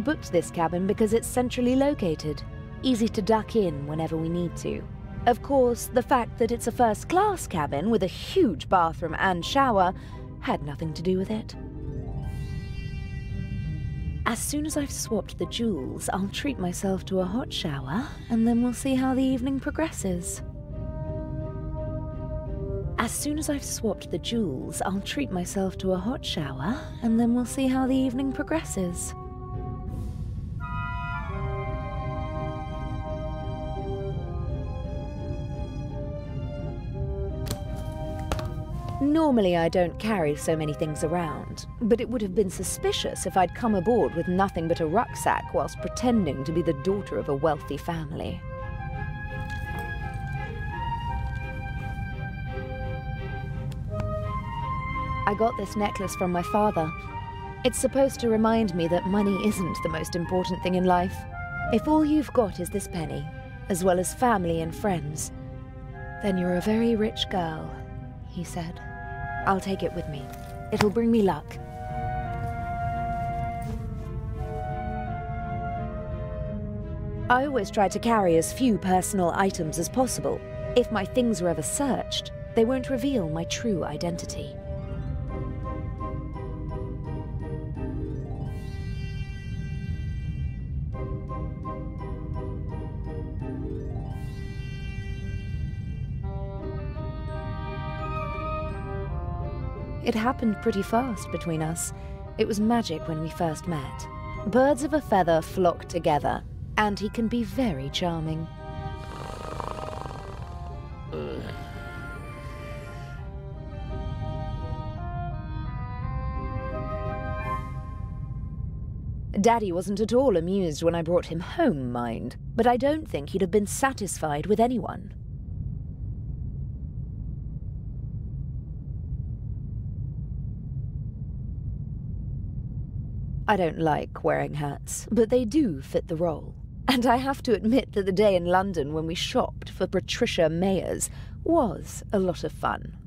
booked this cabin because it's centrally located, easy to duck in whenever we need to. Of course, the fact that it's a first-class cabin with a huge bathroom and shower had nothing to do with it. As soon as I've swapped the jewels, I'll treat myself to a hot shower, and then we'll see how the evening progresses. As soon as I've swapped the jewels, I'll treat myself to a hot shower, and then we'll see how the evening progresses. Normally I don't carry so many things around, but it would have been suspicious if I'd come aboard with nothing but a rucksack whilst pretending to be the daughter of a wealthy family. I got this necklace from my father. It's supposed to remind me that money isn't the most important thing in life. If all you've got is this penny, as well as family and friends, then you're a very rich girl, he said. I'll take it with me. It'll bring me luck. I always try to carry as few personal items as possible. If my things are ever searched, they won't reveal my true identity. It happened pretty fast between us. It was magic when we first met. Birds of a feather flock together, and he can be very charming. Daddy wasn't at all amused when I brought him home, mind, but I don't think he'd have been satisfied with anyone. I don't like wearing hats, but they do fit the role. And I have to admit that the day in London when we shopped for Patricia Mayers was a lot of fun.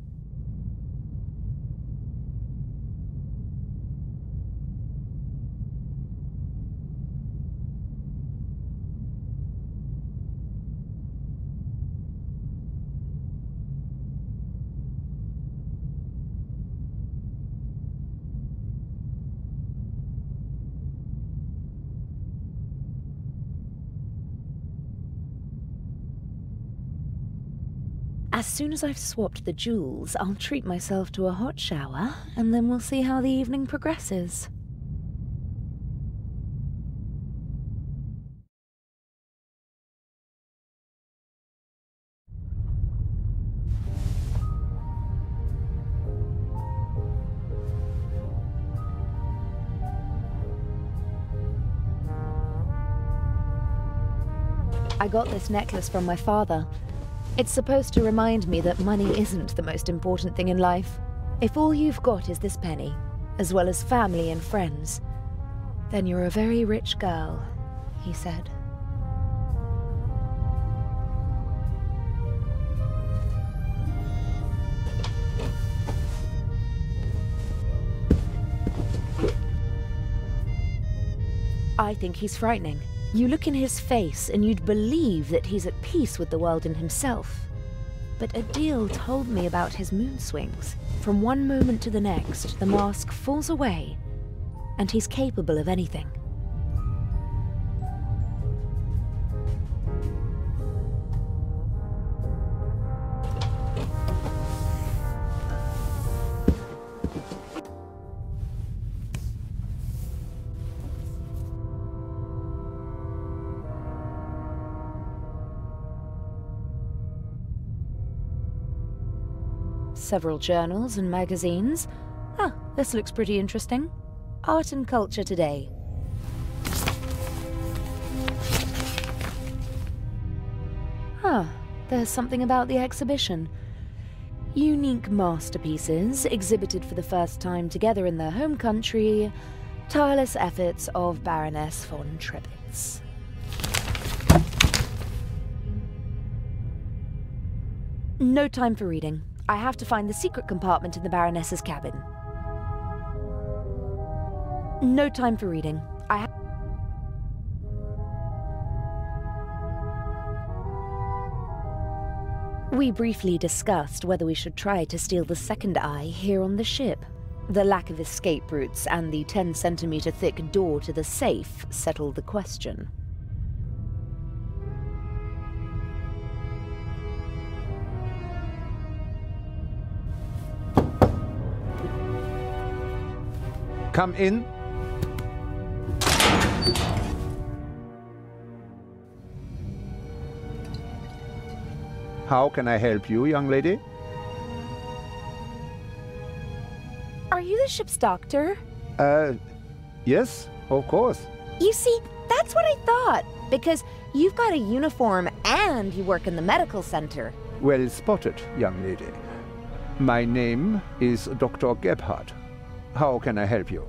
As soon as I've swapped the jewels, I'll treat myself to a hot shower, and then we'll see how the evening progresses. I got this necklace from my father. It's supposed to remind me that money isn't the most important thing in life. If all you've got is this penny, as well as family and friends, then you're a very rich girl, he said. I think he's frightening. You look in his face and you'd believe that he's at peace with the world and himself. But Adil told me about his mood swings. From one moment to the next, the mask falls away, and he's capable of anything. Several journals and magazines. Ah, this looks pretty interesting. Art and Culture Today. Ah, there's something about the exhibition. Unique masterpieces exhibited for the first time together in their home country. Tireless efforts of Baroness von Trebitz. No time for reading. I have to find the secret compartment in the Baroness's cabin. No time for reading. We briefly discussed whether we should try to steal the second eye here on the ship. The lack of escape routes and the 10-centimeter thick door to the safe settled the question. Come in. How can I help you, young lady? Are you the ship's doctor? Yes, of course. You see, that's what I thought, because you've got a uniform and you work in the medical center. Well spotted, young lady. My name is Dr. Gebhardt. How can I help you?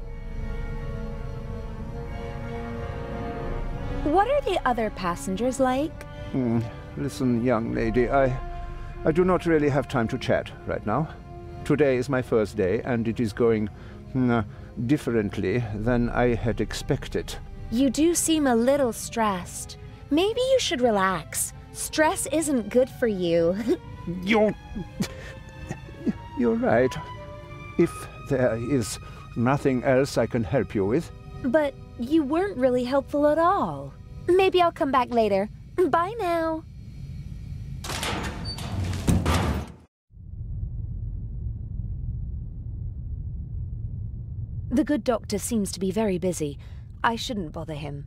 What are the other passengers like? Listen, young lady, I do not really have time to chat right now. Today is my first day, and it is going differently than I had expected. You do seem a little stressed. Maybe you should relax. Stress isn't good for you. You're right. If there is nothing else I can help you with. But you weren't really helpful at all. Maybe I'll come back later. Bye now. The good doctor seems to be very busy. I shouldn't bother him.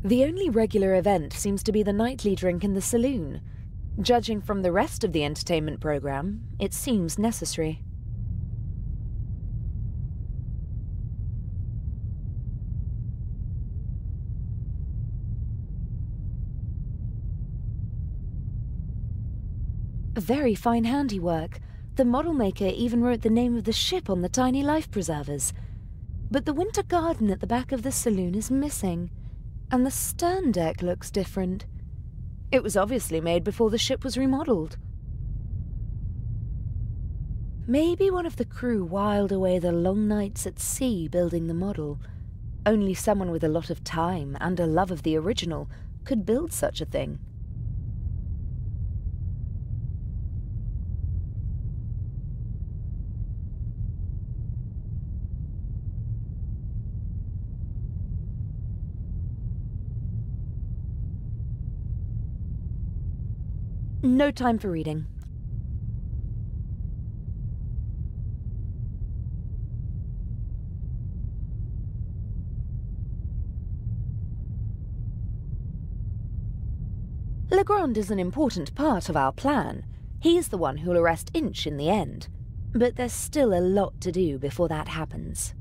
The only regular event seems to be the nightly drink in the saloon. Judging from the rest of the entertainment program, it seems necessary. Very fine handiwork. The model maker even wrote the name of the ship on the tiny life preservers. But the winter garden at the back of the saloon is missing, and the stern deck looks different. It was obviously made before the ship was remodeled. Maybe one of the crew whiled away the long nights at sea building the model. Only someone with a lot of time and a love of the original could build such a thing. No time for reading. Legrand is an important part of our plan. He's the one who'll arrest Inch in the end. But there's still a lot to do before that happens.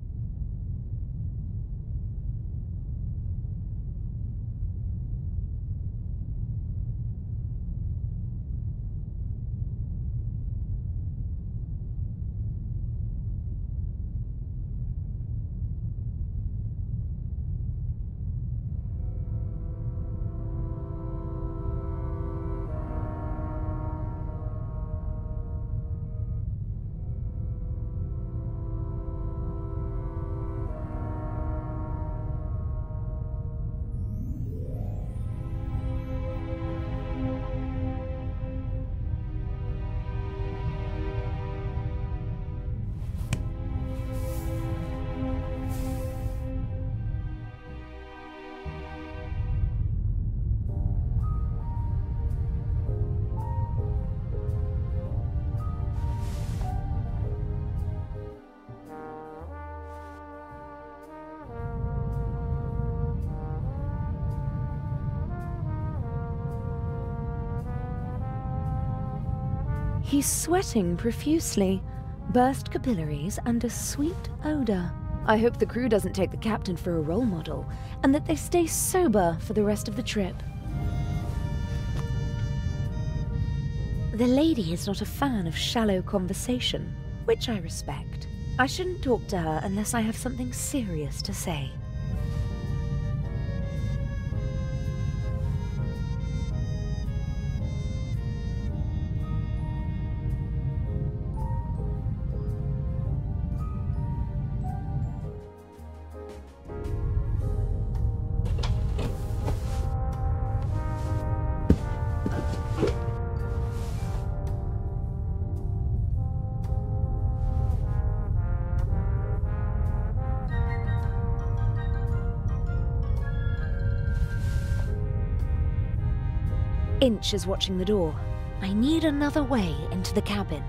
He's sweating profusely, burst capillaries and a sweet odor. I hope the crew doesn't take the captain for a role model, and that they stay sober for the rest of the trip. The lady is not a fan of shallow conversation, which I respect. I shouldn't talk to her unless I have something serious to say. Inch is watching the door. I need another way into the cabin.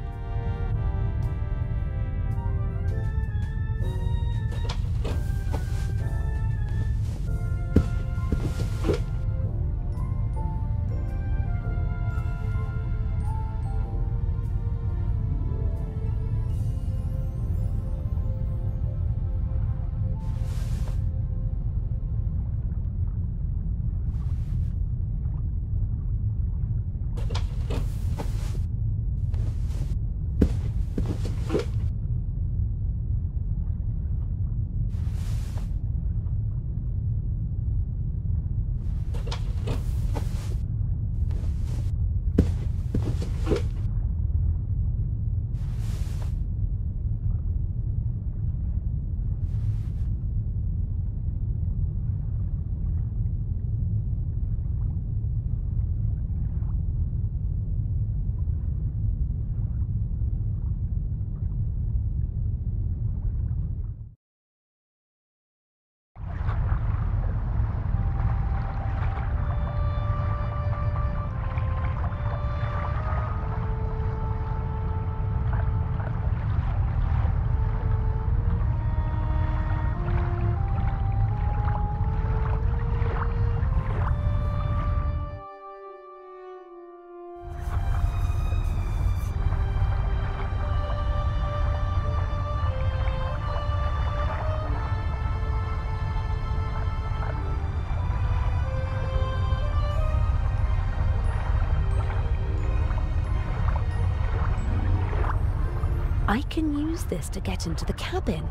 I can use this to get into the cabin.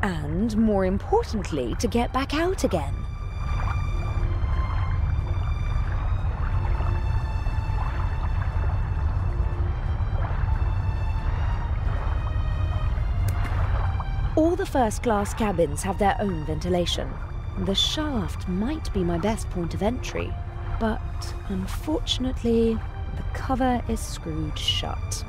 And, more importantly, to get back out again. All the first-class cabins have their own ventilation. The shaft might be my best point of entry, but unfortunately, the cover is screwed shut.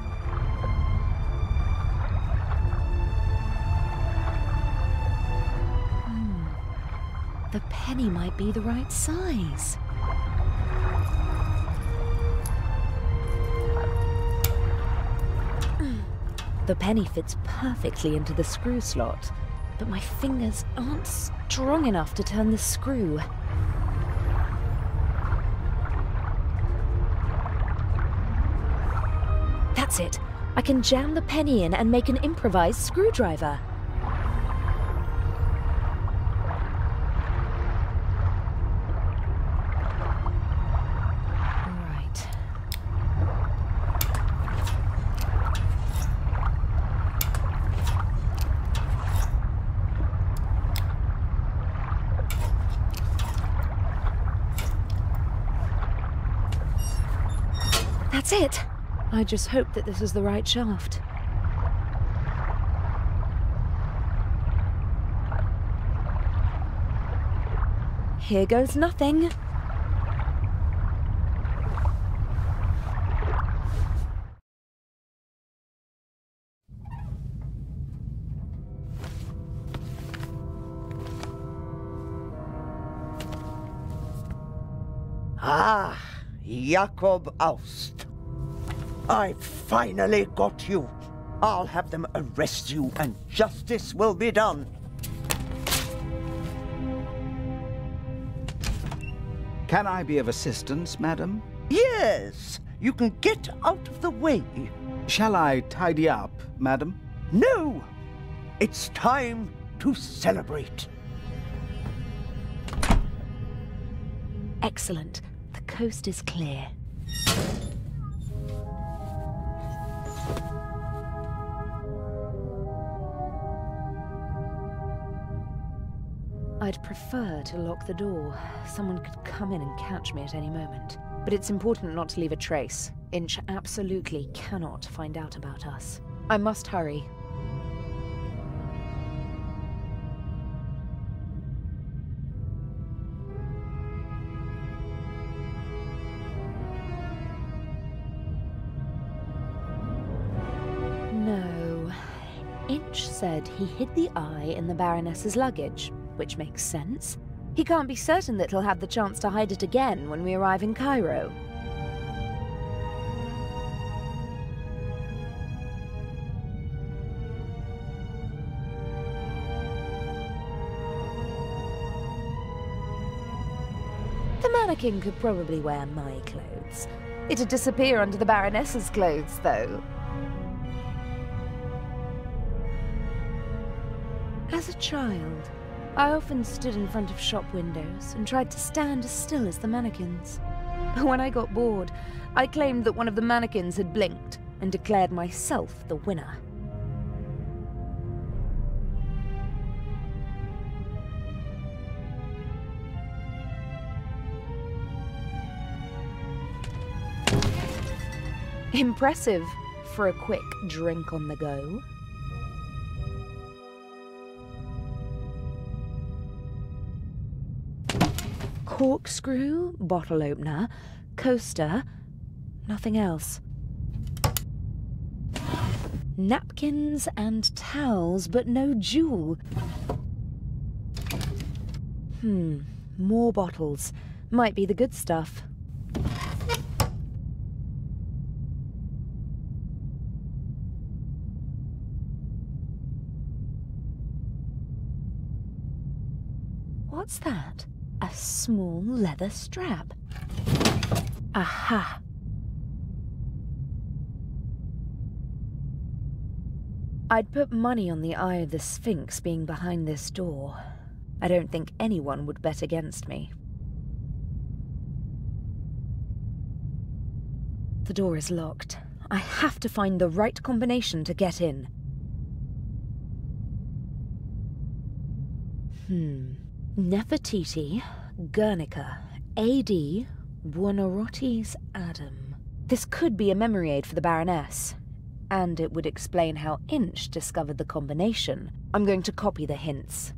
The penny might be the right size. The penny fits perfectly into the screw slot, but my fingers aren't strong enough to turn the screw. That's it. I can jam the penny in and make an improvised screwdriver. That's it! I just hope that this is the right shaft. Here goes nothing. Ah, Jakob Aust. I finally got you. I'll have them arrest you and justice will be done. Can I be of assistance, madam? Yes, you can get out of the way. Shall I tidy up, madam? No! It's time to celebrate. Excellent. The coast is clear. I'd prefer to lock the door. Someone could come in and catch me at any moment. But it's important not to leave a trace. Inch absolutely cannot find out about us. I must hurry. No. Inch said he hid the eye in the Baroness's luggage, which makes sense. He can't be certain that he'll have the chance to hide it again when we arrive in Cairo. The mannequin could probably wear my clothes. It'd disappear under the Baroness's clothes, though. As a child, I often stood in front of shop windows and tried to stand as still as the mannequins. When I got bored, I claimed that one of the mannequins had blinked and declared myself the winner. Impressive for a quick drink on the go. Corkscrew, bottle opener, coaster, nothing else. Napkins and towels, but no jewel. More bottles. Might be the good stuff. What's that? A small leather strap. Aha! I'd put money on the Eye of the Sphinx being behind this door. I don't think anyone would bet against me. The door is locked. I have to find the right combination to get in. Nefertiti, Guernica, A.D., Buonarroti's Adam. This could be a memory aid for the Baroness, and it would explain how Inch discovered the combination. I'm going to copy the hints.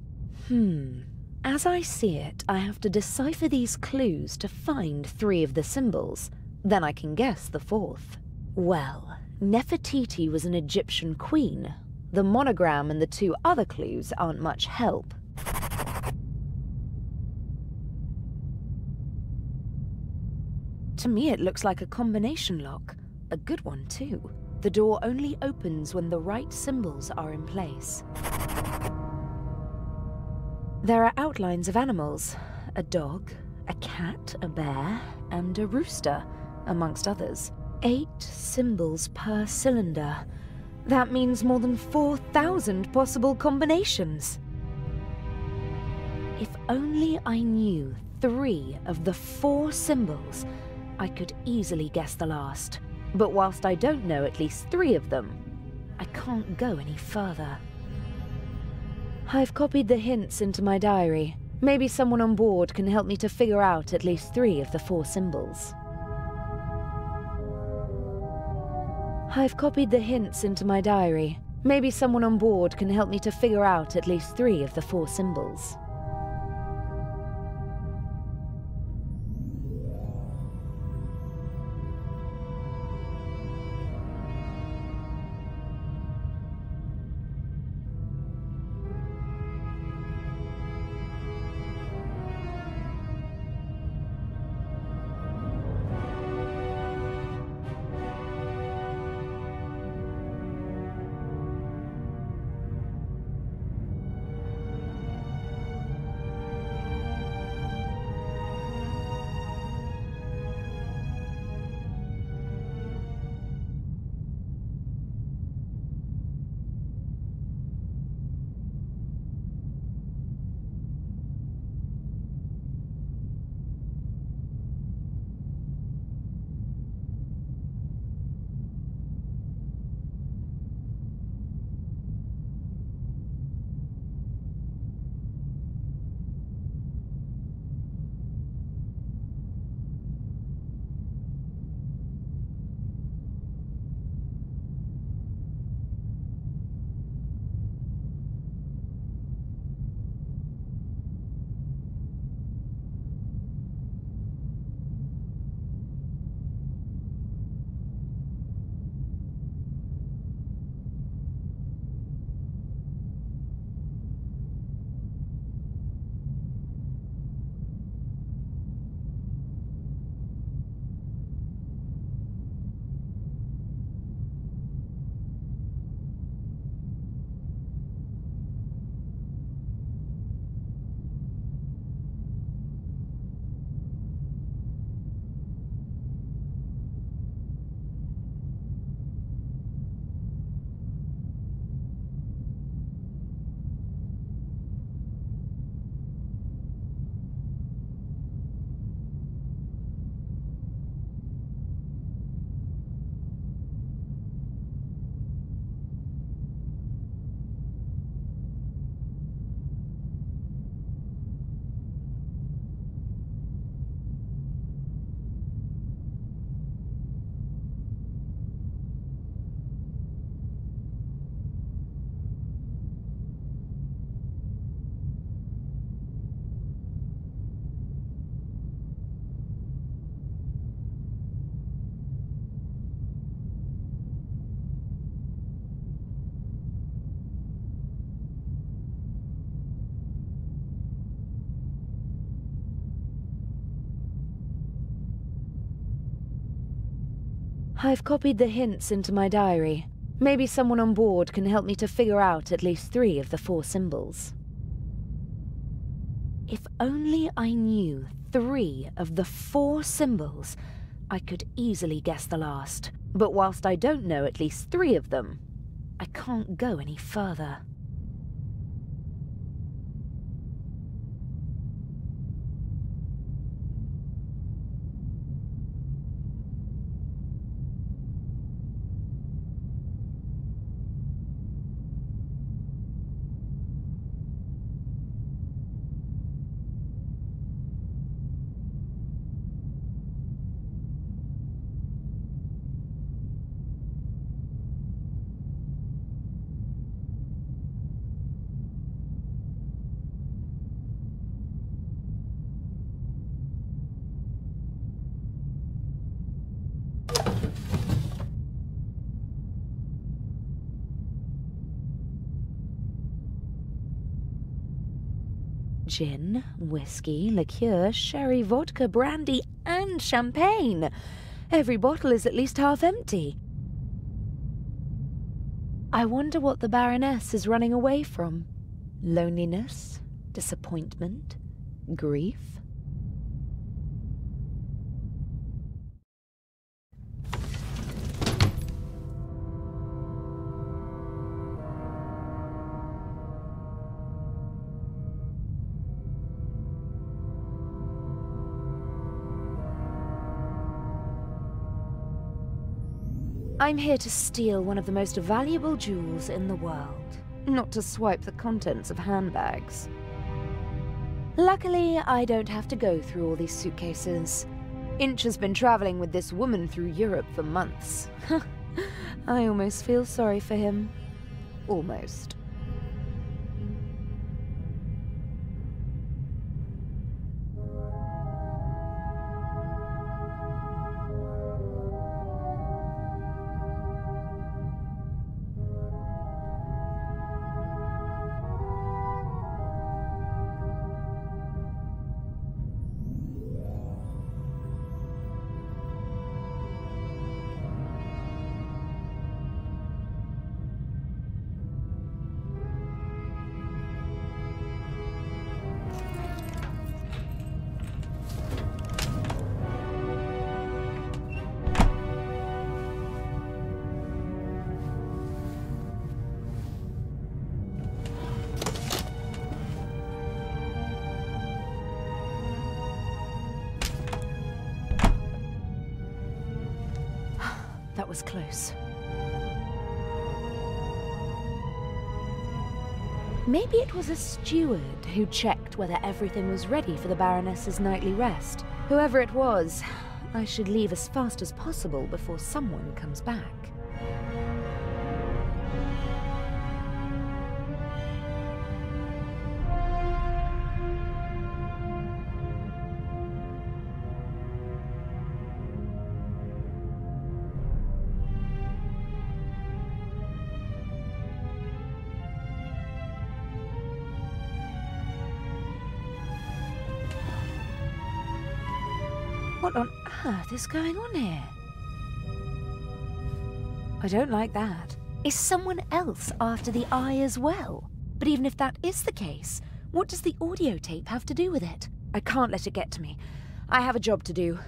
As I see it, I have to decipher these clues to find 3 of the symbols. Then I can guess the 4th. Well, Nefertiti was an Egyptian queen. The monogram and the 2 other clues aren't much help. To me, it looks like a combination lock. A good one, too. The door only opens when the right symbols are in place. There are outlines of animals. A dog, a cat, a bear, and a rooster, amongst others. 8 symbols per cylinder. That means more than 4,000 possible combinations. If only I knew 3 of the 4 symbols, I could easily guess the last. But whilst I don't know at least 3 of them, I can't go any further. I've copied the hints into my diary. Maybe someone on board can help me to figure out at least 3 of the 4 symbols. I've copied the hints into my diary. Maybe someone on board can help me to figure out at least 3 of the 4 symbols. I've copied the hints into my diary. Maybe someone on board can help me to figure out at least 3 of the 4 symbols. If only I knew 3 of the 4 symbols, I could easily guess the last. But whilst I don't know at least 3 of them, I can't go any further. Gin, whiskey, liqueur, sherry, vodka, brandy, and champagne. Every bottle is at least half empty. I wonder what the Baroness is running away from. Loneliness? Disappointment? Grief? I'm here to steal one of the most valuable jewels in the world, not to swipe the contents of handbags. Luckily, I don't have to go through all these suitcases. Inch has been traveling with this woman through Europe for months. I almost feel sorry for him. Almost. That was close. Maybe it was a steward who checked whether everything was ready for the Baroness's nightly rest. Whoever it was, I should leave as fast as possible before someone comes back. What on earth is going on here? I don't like that. Is someone else after the eye as well? But even if that is the case, what does the audio tape have to do with it? I can't let it get to me. I have a job to do.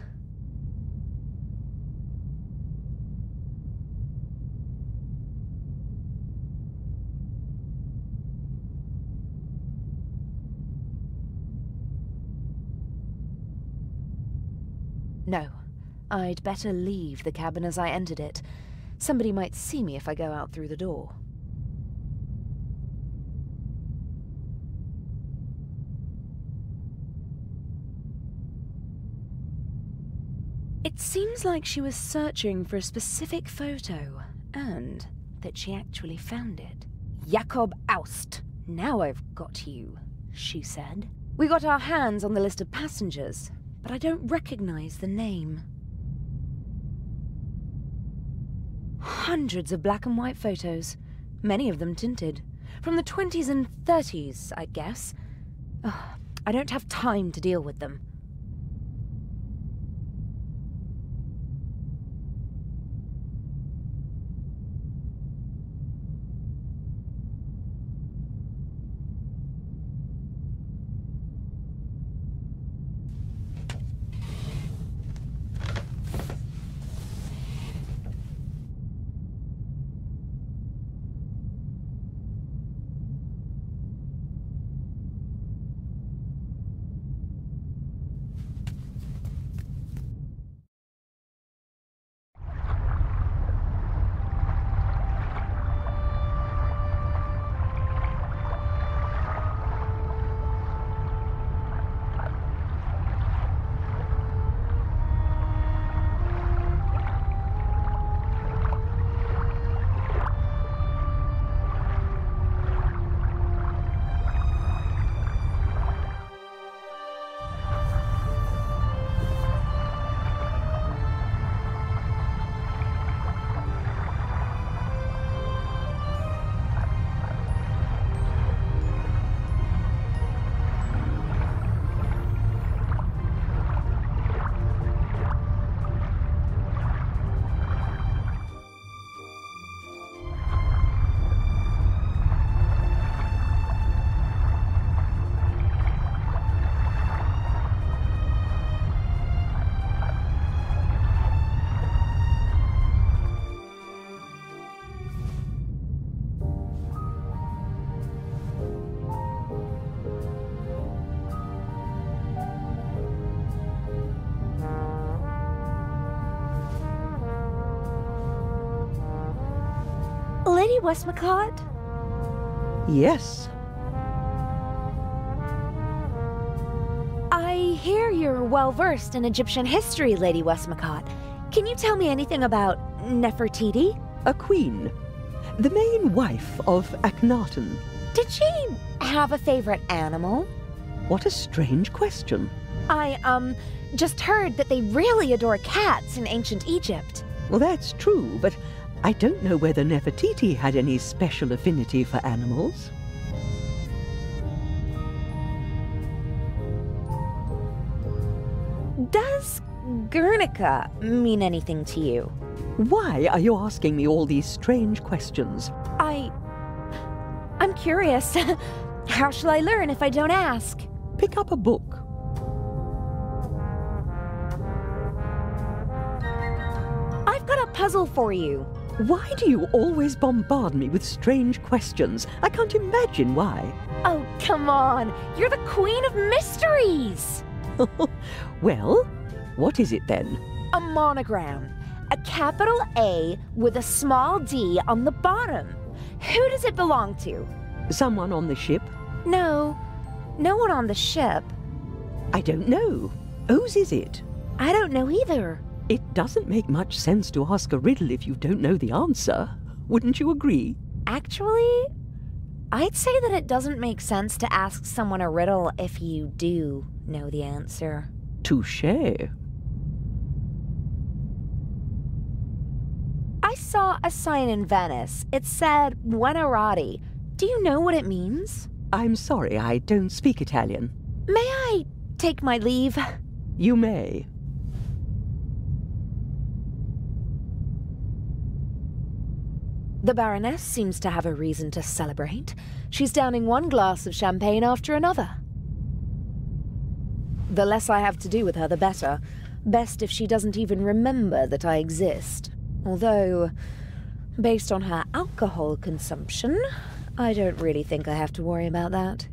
No, I'd better leave the cabin as I entered it. Somebody might see me if I go out through the door. It seems like she was searching for a specific photo, and that she actually found it. Jakob Aust. Now I've got you, she said. We got our hands on the list of passengers, but I don't recognize the name. Hundreds of black and white photos, many of them tinted. From the 20s and 30s, I guess. Ugh, I don't have time to deal with them. Lady Westmacott? Yes. I hear you're well-versed in Egyptian history, Lady Westmacott. Can you tell me anything about Nefertiti? A queen. The main wife of Akhenaten. Did she have a favorite animal? What a strange question. I, just heard that they really adore cats in ancient Egypt. Well, that's true, but I don't know whether Nefertiti had any special affinity for animals. Does Guernica mean anything to you? Why are you asking me all these strange questions? I'm curious. How shall I learn if I don't ask? Pick up a book. I've got a puzzle for you. Why do you always bombard me with strange questions? I can't imagine why. Oh, come on. You're the queen of mysteries. Well, what is it then? A monogram. A capital A with a small d on the bottom. Who does it belong to? Someone on the ship? No one on the ship. I don't know. Whose is it? I don't know either. It doesn't make much sense to ask a riddle if you don't know the answer. Wouldn't you agree? Actually, I'd say that it doesn't make sense to ask someone a riddle if you do know the answer. Touché. I saw a sign in Venice. It said Buonarroti. Do you know what it means? I'm sorry, I don't speak Italian. May I take my leave? You may. The Baroness seems to have a reason to celebrate. She's downing one glass of champagne after another. The less I have to do with her, the better. Best if she doesn't even remember that I exist. Although, based on her alcohol consumption, I don't really think I have to worry about that.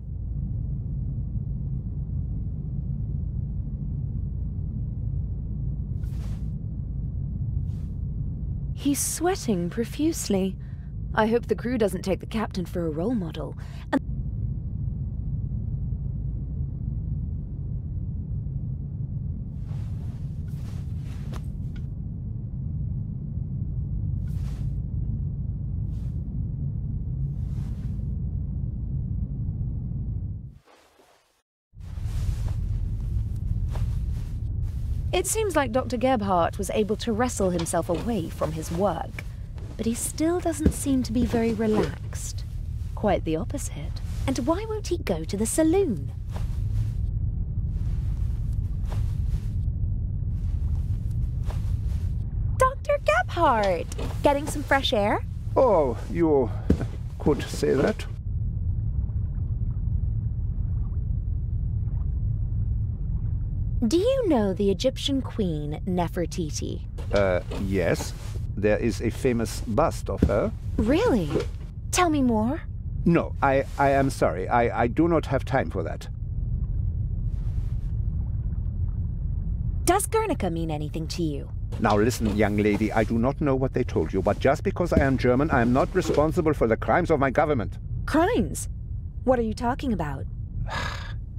He's sweating profusely. I hope the crew doesn't take the captain for a role model. It seems like Dr. Gebhardt was able to wrestle himself away from his work, but he still doesn't seem to be very relaxed. Quite the opposite. And why won't he go to the saloon? Dr. Gebhardt! Getting some fresh air? Oh, you could say that. Do you know the Egyptian queen, Nefertiti? Yes. There is a famous bust of her. Really? Tell me more. No, I am sorry. I do not have time for that. Does Guernica mean anything to you? Now listen, young lady, I do not know what they told you, but just because I am German, I am not responsible for the crimes of my government. Crimes? What are you talking about?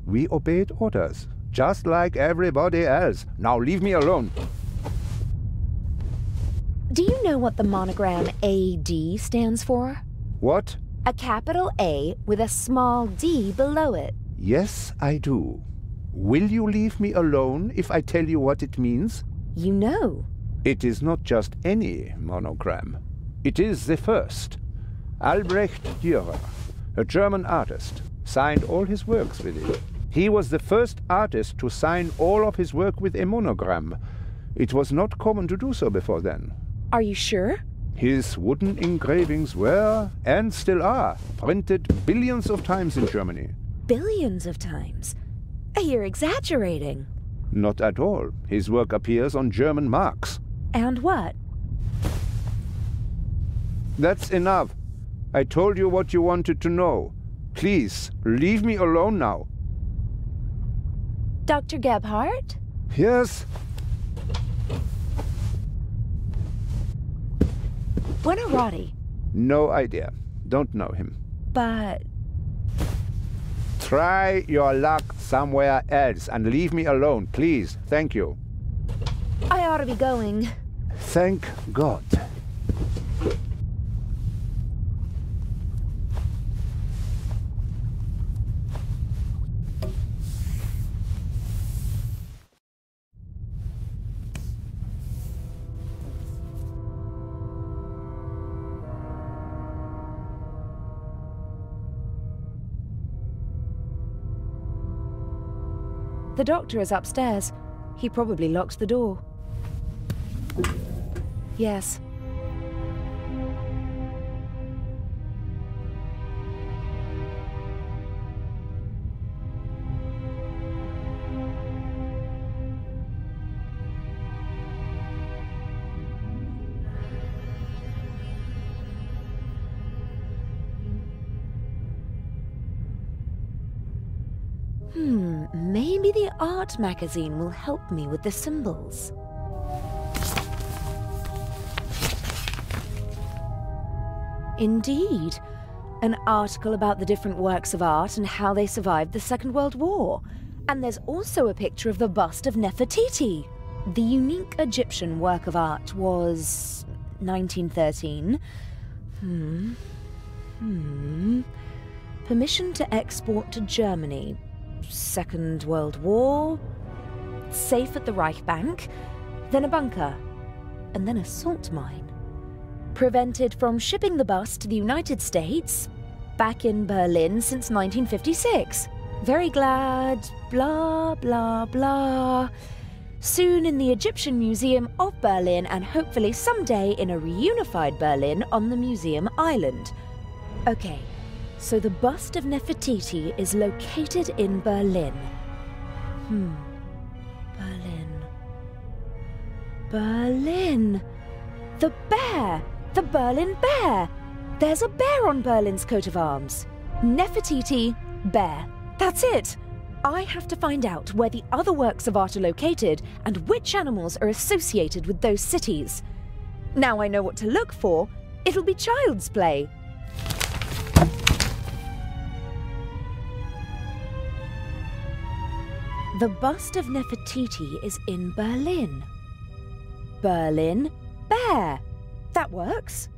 We obeyed orders, just like everybody else. Now leave me alone. Do you know what the monogram AD stands for? What? A capital A with a small d below it. Yes, I do. Will you leave me alone if I tell you what it means? You know. It is not just any monogram. It is the first. Albrecht Dürer, a German artist, signed all his works with it. He was the first artist to sign all of his work with a monogram. It was not common to do so before then. Are you sure? His wooden engravings were, and still are, printed billions of times in Germany. Billions of times? You're exaggerating. Not at all. His work appears on German marks. And what? That's enough. I told you what you wanted to know. Please, leave me alone now. Dr. Gebhardt? Yes? Buonarroti. No idea. Don't know him. But... Try your luck somewhere else and leave me alone, please. Thank you. I ought to be going. Thank God. The doctor is upstairs. He probably locked the door. Yes. Maybe the art magazine will help me with the symbols. Indeed. An article about the different works of art and how they survived the Second World War. And there's also a picture of the bust of Nefertiti. The unique Egyptian work of art was... 1913. Permission to export to Germany. Second World War. Safe at the Reich Bank. Then a bunker. And then a salt mine. Prevented from shipping the bust to the United States. Back in Berlin since 1956. Very glad, blah, blah, blah. Soon in the Egyptian Museum of Berlin and hopefully someday in a reunified Berlin on the Museum Island. Okay, so the bust of Nefertiti is located in Berlin. Berlin. The bear! The Berlin Bear! There's a bear on Berlin's coat of arms. Nefertiti, bear. That's it! I have to find out where the other works of art are located and which animals are associated with those cities. Now I know what to look for. It'll be child's play. The bust of Nefertiti is in Berlin. Berlin Bear. That works.